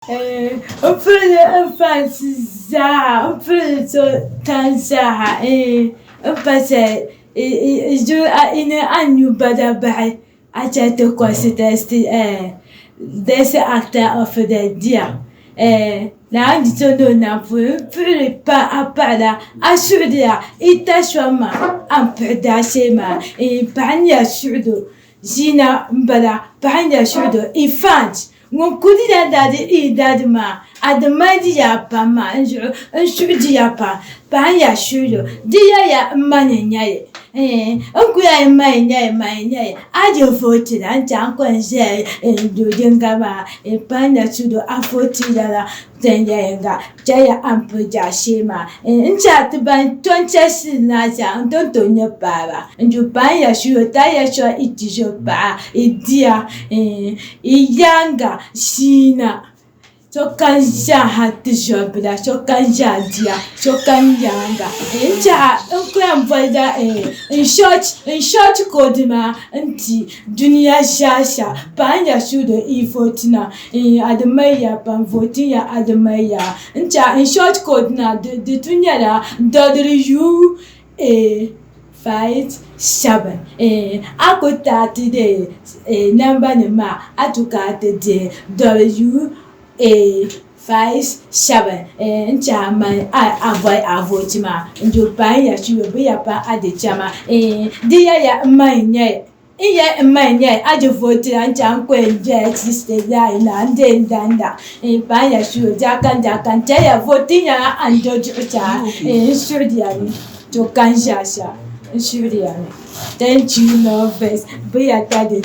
Upfel Francis upfel so tansaha upase ju in anu bada bai acha to consistency this actor of the dia na andi to no na pure pa apada asudia itashwama ampada shema panya shudo jina mbada panya shudo ifant Ngukudi dadi dadma adamadi ya pa ma nshudi ya pa ya shudo dia ya mmanya nyaye nkuya nyaye aje voti da ncha kwenje ndodinga ma panya shudo afoti dala tenyenga jaya ampuja shema ncha tiban toncha sinaja ntontonya baba nju panya shudo taya sho itijo pa idia iyanga Shina Chokanja Hatisha Bida Chokanja dia Chokanyanga Incha Unkwamboda in short Kodima Anti Dunia Shasha Panya Shudo E14 Adamaya Panvotia Adamaya Incha in short Kodina the Tunyala W Fight 7 akota today number ma atuka today W57 nchama avotima njopa ya shiwe ya pa adechama dia ya manye iya manye ajovote ancha nkwenje sister na ndenda pa ya shiwe jakanja ya votinya andocha studio to kanjasha Thank you, lovers. Be a daddy,